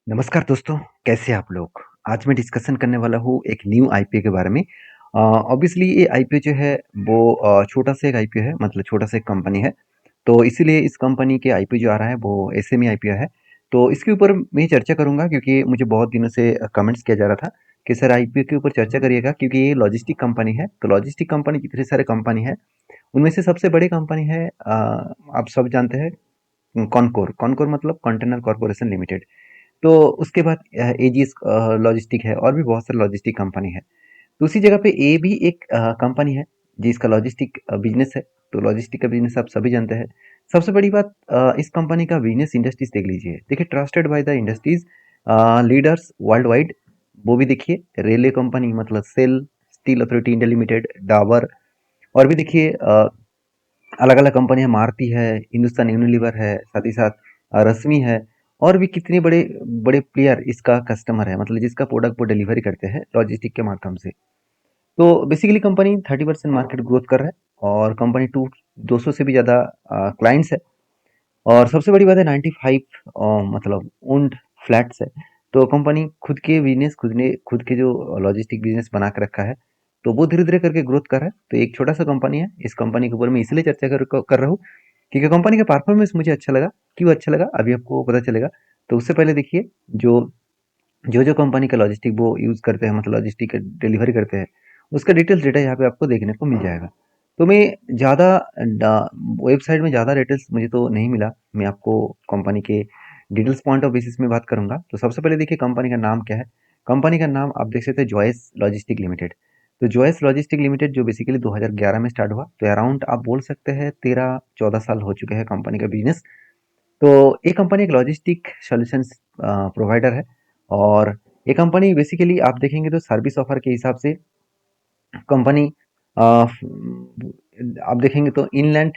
नमस्कार दोस्तों, कैसे हैं आप लोग? आज मैं डिस्कशन करने वाला हूँ एक न्यू आईपीओ के बारे में। ऑब्वियसली ये आईपीओ जो है वो छोटा-सा एक आईपीओ है, मतलब छोटा-सा एक कंपनी है। तो इसीलिए इस कंपनी के आईपीओ जो आ रहा है वो एसएमई आईपीओ है। तो इसके ऊपर मैं चर्चा करूँगा क्योंकि मुझे बहुत दिनों से कमेंट्स किया जा रहा था कि सर आईपीओ के ऊपर चर्चा करिएगा क्योंकि ये लॉजिस्टिक कंपनी है। तो लॉजिस्टिक कंपनी जितने सारे कंपनी है, उनमें से सबसे बड़ी कंपनी है आप सब जानते हैं कॉनकोर। कॉनकोर मतलब कंटेनर कॉर्पोरेशन लिमिटेड। तो उसके बाद एजीएस लॉजिस्टिक है और भी बहुत सारे लॉजिस्टिक कंपनी है। तो उसी जगह पे ये भी एक कंपनी है जिसका लॉजिस्टिक बिजनेस है। तो लॉजिस्टिक का बिजनेस आप सभी जानते हैं। सबसे बड़ी बात इस कंपनी का बिजनेस इंडस्ट्रीज देख लीजिए। देखिए trusted by the industries leaders worldwide. वो भी देखिए रेलवे कंपनी मतलब SAIL, steel authority India limited, Dabur और भी देखिए अलग अलग कंपनियां मारुति है, हिंदुस्तान यूनिलीवर है, साथ ही साथ रश्मि है और भी कितने बड़े बड़े प्लेयर इसका कस्टमर है, मतलब जिसका प्रोडक्ट वो डिलीवरी करते हैं लॉजिस्टिक के माध्यम से। तो बेसिकली कंपनी 30% मार्केट ग्रोथ कर रहा है और कंपनी टू 200 से भी ज़्यादा क्लाइंट्स है और सबसे बड़ी बात है 95 मतलब ओन्ड फ्लैट्स है। तो कंपनी खुद के बिजनेस खुद ने खुद के जो लॉजिस्टिक बिजनेस बना के रखा है, तो वो धीरे धीरे करके ग्रोथ कर रहा है। तो एक छोटा सा कंपनी है, इस कंपनी के ऊपर मैं इसलिए चर्चा कर रहा हूँ क्योंकि कंपनी का परफॉर्मेंस मुझे अच्छा लगा। क्यों अच्छा लगा अभी आपको पता चलेगा। तो उससे पहले देखिए जो जो जो कंपनी का लॉजिस्टिक वो यूज़ करते हैं, मतलब लॉजिस्टिक डिलीवरी करते हैं, उसका डिटेल्स डेटा यहाँ पे आपको देखने को मिल जाएगा। तो मैं ज़्यादा वेबसाइट में ज़्यादा डिटेल्स मुझे तो नहीं मिला। मैं आपको कंपनी के डिटेल्स पॉइंट ऑफ बेसिस में बात करूंगा। तो सबसे पहले देखिए कंपनी का नाम क्या है। कंपनी का नाम आप देख सकते हैं जॉयस लॉजिस्टिक लिमिटेड। तो जॉयस लॉजिस्टिक लिमिटेड जो बेसिकली 2011 में स्टार्ट हुआ, तो अराउंड आप बोल सकते हैं 13-14 साल हो चुके हैं कंपनी का बिजनेस। तो ये कंपनी एक लॉजिस्टिक सॉल्यूशंस प्रोवाइडर है और ये कंपनी बेसिकली आप देखेंगे तो सर्विस ऑफर के हिसाब से कंपनी आप देखेंगे तो inland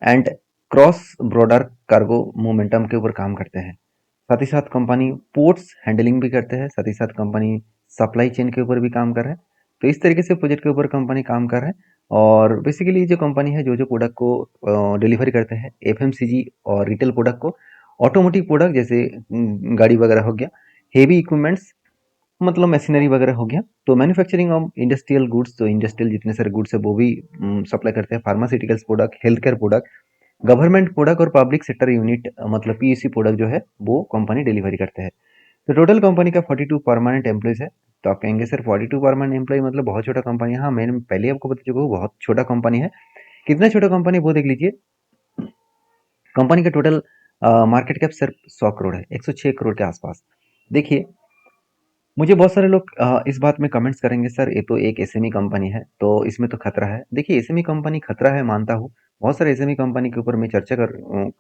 and cross border cargo momentum के ऊपर काम करते हैं। साथ ही साथ कंपनी पोर्ट्स हैंडलिंग भी करते हैं, साथ ही साथ कंपनी सप्लाई चेन के ऊपर भी काम कर रहा है। तो इस तरीके से प्रोजेक्ट के ऊपर कंपनी काम कर रहा है और बेसिकली जो कंपनी है जो जो प्रोडक्ट को डिलीवरी करते हैं एफएमसीजी और रिटेल प्रोडक्ट को, ऑटोमोटिव प्रोडक्ट जैसे गाड़ी वगैरह हो गया, हेवी इक्विपमेंट्स मतलब मशीनरी वगैरह हो गया। तो मैन्युफैक्चरिंग ऑफ इंडस्ट्रियल गुड्स, तो इंडस्ट्रियल जितने सारे गुड्स है वो भी सप्लाई करते हैं। Pharmaceuticals product, health care product, government product और पब्लिक सेक्टर यूनिट मतलब पीयूसी प्रोडक्ट जो है वो कंपनी डिलीवरी करते हैं। तो टोटल कंपनी का 42 परमानेंट एम्प्लॉयज है। तो आप कहेंगे सर 42 परमानेंट एम्प्लॉय मतलब बहुत छोटा कंपनी है। हाँ, मैंने पहले आपको बता चुका हूँ बहुत छोटा कंपनी है। कितना छोटा कंपनी वो देख लीजिए। कंपनी का टोटल मार्केट कैप सिर्फ 100 करोड़ है, 106 करोड़ के आसपास। देखिए मुझे बहुत सारे लोग इस बात में कमेंट्स करेंगे सर ये तो एक एसएमई कंपनी है तो इसमें तो खतरा है। देखिए एसएमई कंपनी खतरा है मानता हूँ। बहुत सारे एसएमई कंपनी के ऊपर मैं चर्चा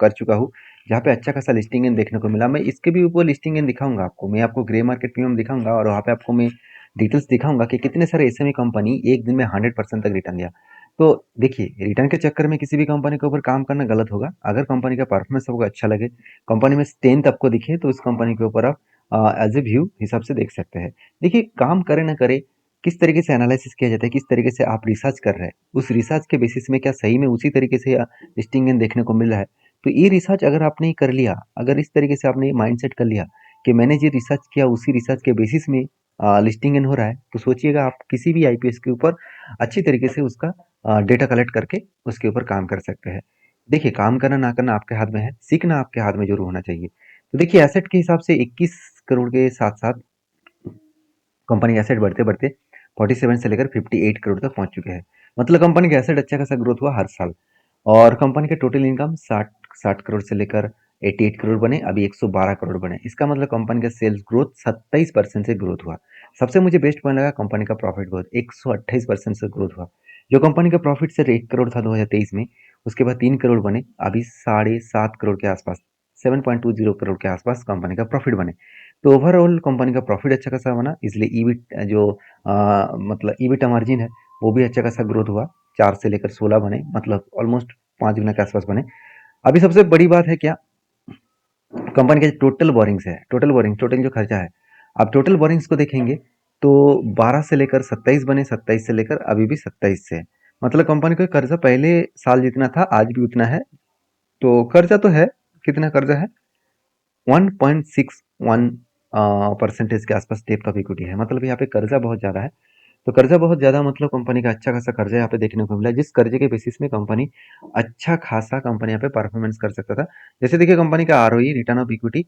कर चुका हूँ जहाँ पे अच्छा खासा लिस्टिंग इन देखने को मिला। मैं इसके भी ऊपर लिस्टिंग इन दिखाऊंगा आपको। मैं आपको ग्रे मार्केट प्रीमियम दिखाऊंगा और वहाँ पे आपको मैं डिटेल्स दिखाऊंगा कि कितने सारे एसएमई कंपनी एक दिन में 100% तक रिटर्न दिया। तो देखिए रिटर्न के चक्कर में किसी भी कंपनी के ऊपर काम करना गलत होगा। अगर कंपनी का परफॉर्मेंस आपको अच्छा लगे, कंपनी में स्ट्रेंथ आपको दिखे, तो उस कंपनी के ऊपर आप एज ए व्यू हिसाब से देख सकते हैं। देखिए काम करे ना करे, किस तरीके से एनालिसिस किया जाता है, किस तरीके से आप रिसर्च कर रहे हैं, उस रिसर्च के बेसिस में क्या सही में उसी तरीके से लिस्टिंग देखने को मिल रहा है। तो ये रिसर्च अगर आपने कर लिया, अगर इस तरीके से आपने माइंडसेट कर लिया कि मैंने जो रिसर्च किया उसी रिसर्च के बेसिस में लिस्टिंग इन हो रहा है, तो सोचिएगा आप किसी भी आईपीएस के ऊपर अच्छी तरीके से उसका डेटा कलेक्ट करके उसके ऊपर काम कर सकते हैं। देखिए काम करना ना करना आपके हाथ में है, सीखना आपके हाथ में जरूर होना चाहिए। तो देखिए एसेट के हिसाब से 21 करोड़ के साथ साथ कंपनी के एसेट बढ़ते बढ़ते 47 से लेकर 58 करोड़ तक पहुंच चुके हैं। मतलब कंपनी का एसेट अच्छा खासा ग्रोथ हुआ हर साल और कंपनी का टोटल इनकम 60 करोड़ से लेकर 88 करोड़ बने, अभी 112 करोड़ बने। इसका मतलब कंपनी का सेल्स ग्रोथ 27% से ग्रोथ हुआ। सबसे मुझे बेस्ट पॉइंट लगा कंपनी का प्रॉफिट ग्रोथ 128% से ग्रोथ हुआ। जो कंपनी का प्रॉफिट सिर्फ 1 करोड़ था 2023 में, उसके बाद 3 करोड़ बने, अभी 7.5 करोड़ के आसपास, 7.20 करोड़ के आसपास कंपनी का प्रॉफिट बने। तो ओवरऑल कंपनी का प्रॉफिट अच्छा खासा बना, इसलिए ईबिट जो मतलब ईबिटा मार्जिन है वो भी अच्छा खासा ग्रोथ हुआ। 4 से लेकर 16 बने, मतलब ऑलमोस्ट 5 गुना के आसपास बने। अभी सबसे बड़ी बात है क्या, कंपनी के टोटल बोरिंग्स है, टोटल जो खर्चा है, आप टोटल बोरिंग्स को देखेंगे तो 12 से लेकर 27 बने, 27 से लेकर अभी भी 27 से, मतलब कंपनी का कर्जा पहले साल जितना था आज भी उतना है। तो कर्जा तो है, कितना कर्जा है, 1.61 परसेंटेज के आसपास डेप्थ ऑफ इक्विटी है, मतलब यहाँ पे कर्जा बहुत ज़्यादा है। तो कर्जा बहुत ज़्यादा मतलब कंपनी का अच्छा खासा कर्जा यहाँ पे देखने को मिला, जिस कर्जे के बेसिस में कंपनी अच्छा खासा कंपनी यहाँ पे परफॉर्मेंस कर सकता था। जैसे देखिए कंपनी का आरओई रिटर्न ऑफ इक्विटी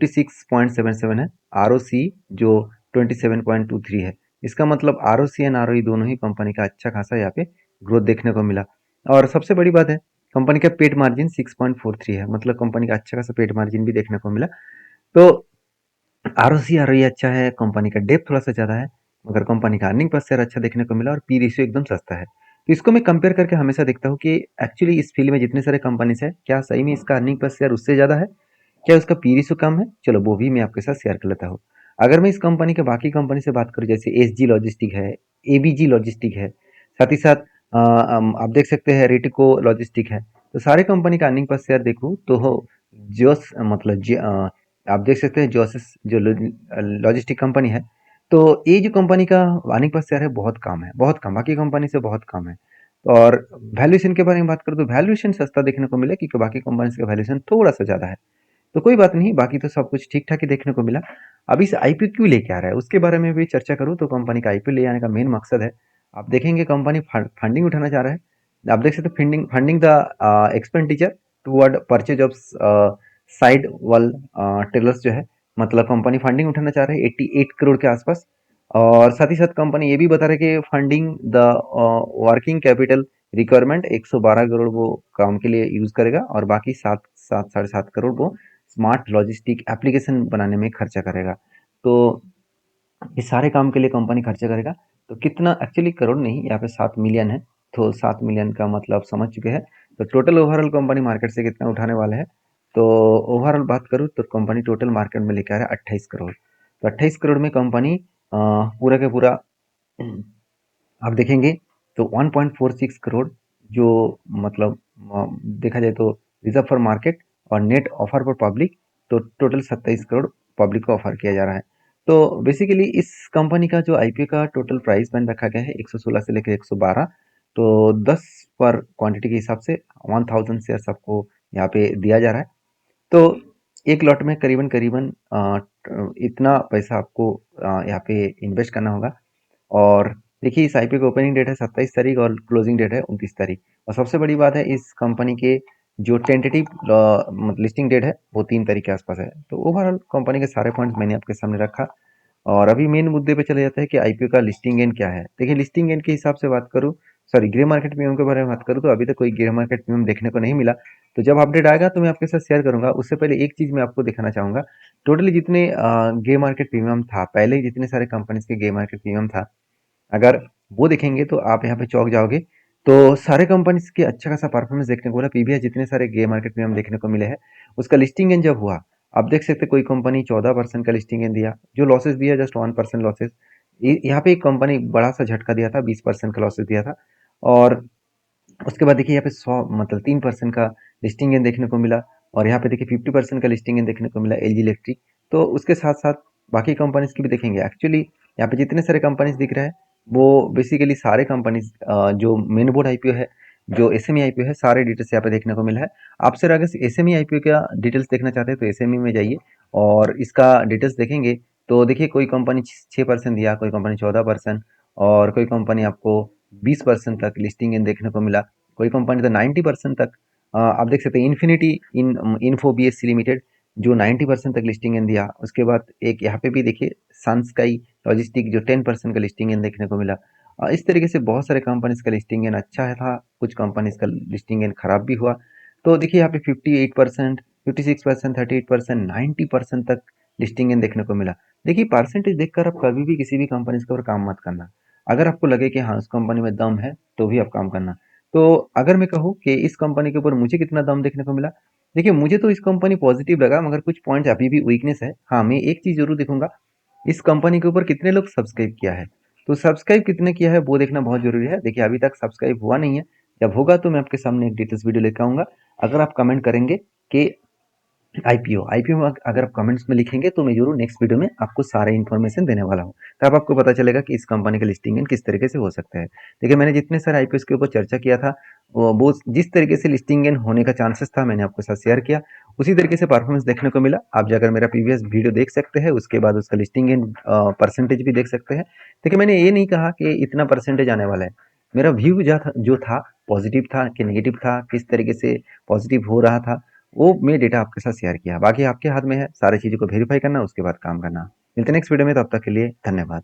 56.77 है, आरओसी जो 27.23 है। इसका मतलब आरओसी एंड आरओई दोनों ही कंपनी का अच्छा खासा यहाँ पे ग्रोथ देखने को मिला। और सबसे बड़ी बात है कंपनी का पेड मार्जिन 6.43 है, मतलब कंपनी का अच्छा खासा पेड मार्जिन भी देखने को मिला। तो आरओसी आरओई अच्छा है, कंपनी का डेप्थ थोड़ा सा ज़्यादा है, मगर कंपनी का अर्निंग पर शेयर अच्छा देखने को मिला और पी रेशियो एकदम सस्ता है। तो इसको मैं कंपेयर करके हमेशा देखता हूँ कि एक्चुअली इस फील्ड में जितने सारे कंपनीज है, क्या सही में इसका अर्निंग पर शेयर उससे ज़्यादा है, क्या उसका पी रेशियो कम है? चलो वो भी मैं आपके साथ शेयर कर लेता हूँ। अगर मैं इस कंपनी के बाकी कंपनी से बात करूँ, जैसे एस जी लॉजिस्टिक है, एबीजी लॉजिस्टिक है, साथ ही साथ आप देख सकते हैं रेटिको लॉजिस्टिक है, तो सारे कंपनी का अर्निंग पर शेयर देखूँ तो जोस मतलब आप देख सकते हैं जोसिस जो लॉजिस्टिक कंपनी है, तो ये जो कंपनी का अर्निंग पर शेयर है बहुत कम है, बहुत कम, बाकी कंपनी से बहुत कम है। और वैल्यूएशन के बारे में बात करूँ तो वैल्यूएशन सस्ता देखने को मिला, क्योंकि बाकी कंपनी का वैल्यूएशन थोड़ा सा ज़्यादा है। तो कोई बात नहीं, बाकी तो सब कुछ ठीक-ठाक ही देखने को मिला। अब इस आईपीओ क्यों लेके आ रहा है, उसके बारे में भी चर्चा करूँ तो कंपनी का आईपीओ ले आने का मेन मकसद है, आप देखेंगे कंपनी फंडिंग उठाना चाह रहा है। आप देख सकते हैं funding funding the expenditure toward purchase of side wall tellers जो है, मतलब कंपनी फंडिंग उठाना चाह रहा है 88 करोड़ के आसपास। और साथ ही साथ कंपनी ये भी बता रहा है कि funding the working capital requirement 112 crore वो काम के लिए यूज करेगा, और बाकी 7 7 साढ़े 7 करोड़ वो स्मार्ट लॉजिस्टिक एप्लीकेशन बनाने में खर्चा करेगा। तो इस सारे काम के लिए कंपनी खर्चा करेगा। तो कितना, एक्चुअली करोड़ नहीं, यहाँ पे 7 मिलियन है, तो 7 मिलियन का मतलब समझ चुके हैं। तो टोटल ओवरऑल कंपनी मार्केट से कितना उठाने वाले हैं, तो ओवरऑल बात करूँ तो कंपनी टोटल मार्केट में लेकर आ रहा है 28 करोड़। तो 28 करोड़ में कंपनी पूरा के पूरा आप देखेंगे तो 1.46 करोड़ जो मतलब देखा जाए तो रिजर्व फॉर मार्केट और नेट ऑफर फॉर पब्लिक, तो टोटल 27 करोड़ पब्लिक को ऑफर किया जा रहा है। तो बेसिकली इस कंपनी का जो आईपीओ का टोटल प्राइस बन रखा गया है 116 से लेकर 112, तो 10 पर क्वांटिटी के हिसाब से 1000 शेयर आपको यहाँ पे दिया जा रहा है। तो एक लॉट में करीबन करीबन इतना पैसा आपको यहाँ पे इन्वेस्ट करना होगा। और देखिए इस आईपीओ का ओपनिंग डेट है 27 तारीख और क्लोजिंग डेट है 29 तारीख। और सबसे बड़ी बात है इस कंपनी के जो टेंटेटिव लिस्टिंग डेट है वो 3 तारीख के आसपास है। तो ओवरऑल कंपनी के सारे पॉइंट्स मैंने आपके सामने रखा। और अभी मेन मुद्दे पे चले जाते हैं कि आईपीओ का लिस्टिंग एंड क्या है। देखिए लिस्टिंग एंड के हिसाब से बात करूँ, सॉरी ग्रे मार्केट प्रीमियम के बारे में बात करूँ, तो अभी तक कोई ग्रे मार्केट प्रीमियम देखने को नहीं मिला। तो जब अपडेट आएगा तो मैं आपके साथ शेयर करूंगा। उससे पहले एक चीज मैं आपको दिखाना चाहूंगा, टोटली जितने गे मार्केट प्रीमियम था, पहले जितने सारे कंपनीज के गे मार्केट प्रीमियम था, अगर वो देखेंगे तो आप यहाँ पे चौंक जाओगे। तो सारे कंपनीज के अच्छा खासा परफॉर्मेंस देखने को मिला, पीवीआर जितने सारे गे मार्केट में हम देखने को मिले हैं, उसका लिस्टिंग गेन जब हुआ, आप देख सकते कोई कंपनी 14% का लिस्टिंग गेन दिया, जो लॉसेस दिया जस्ट 1% लॉसेस। यहाँ पे एक कंपनी बड़ा सा झटका दिया था, 20% का लॉसेस दिया था। और उसके बाद देखिए यहाँ पे 100 मतलब 3% का लिस्टिंग गेन देखने को मिला। और यहाँ पे देखिए 50% का लिस्टिंग गेन देखने को मिला एलजी इलेक्ट्रिक। तो उसके साथ साथ बाकी कंपनीज की भी देखेंगे, एक्चुअली यहाँ पे जितने सारे कंपनीज दिख रहे हैं वो बेसिकली सारे कंपनीज जो मेन बोर्ड आईपीओ है, जो एसएमई आईपीओ है, सारे डिटेल्स यहाँ पे देखने को मिला है। आप सर अगर एसएमई आईपीओ का डिटेल्स देखना चाहते हैं तो एसएमई में जाइए और इसका डिटेल्स देखेंगे। तो देखिए कोई कंपनी 6% दिया, कोई कंपनी 14%, और कोई कंपनी आपको 20% तक लिस्टिंग गेन देखने को मिला, कोई कंपनी तो 90% तक। आप देख सकते हैं इन्फिनिटी इन्फो बीएससी लिमिटेड जो 90% तक लिस्टिंग गेन दिया। उसके बाद एक यहाँ पे भी देखिए सनस्काई लॉजिस्टिक जो 10% का लिस्टिंग गेन देखने को मिला। इस तरीके से बहुत सारे कंपनीज का लिस्टिंग गेन अच्छा था, कुछ कंपनीज का लिस्टिंग गेन खराब भी हुआ। तो देखिए यहाँ पे 58%, 56%, 38%, 90% तक लिस्टिंग गेन देखने को मिला। देखिए परसेंटेज देखकर आप कभी भी किसी भी कंपनी के ऊपर काम मत करना। अगर आपको लगे कि हाँ उस कंपनी में दम है तो भी आप काम करना। तो अगर मैं कहूँ कि इस कंपनी के ऊपर मुझे कितना दम देखने को मिला, देखिए मुझे तो इस कंपनी पॉजिटिव लगा, मगर कुछ पॉइंट्स अभी भी वीकनेस है। हाँ मैं एक चीज जरूर देखूंगा, इस कंपनी के ऊपर कितने लोग सब्सक्राइब किया है। तो सब्सक्राइब कितने किया है वो देखना बहुत जरूरी है। देखिए अभी तक सब्सक्राइब हुआ नहीं है, जब होगा तो मैं आपके सामने एक डिटेल्स वीडियो लेकर आऊंगा। अगर आप कमेंट करेंगे कि आईपीओ आईपीओ में अगर आप कमेंट्स में लिखेंगे तो मैं जरूर नेक्स्ट वीडियो में आपको सारे इन्फॉर्मेशन देने वाला हूँ। तब आपको पता चलेगा कि इस कंपनी का लिस्टिंग किस तरीके से हो सकता है। देखिए, मैंने जितने सारे आईपीओ के ऊपर चर्चा किया था, वो जिस तरीके से लिस्टिंग होने का चांसेस था मैंने आपके साथ शेयर किया, उसी तरीके से परफॉर्मेंस देखने को मिला। आप जाकर मेरा प्रीवियस वीडियो देख सकते हैं, उसके बाद उसका लिस्टिंग परसेंटेज भी देख सकते हैं। देखिए, मैंने ये नहीं कहा कि इतना परसेंटेज आने वाला है। मेरा व्यू जो था पॉजिटिव था कि नेगेटिव था, किस तरीके से पॉजिटिव हो रहा था, वो मैं डेटा आपके साथ शेयर किया। बाकी आपके हाथ में है सारी चीज़ों को वेरीफाई करना, उसके बाद काम करना। मिलते हैं नेक्स्ट वीडियो में, तब तक के लिए धन्यवाद।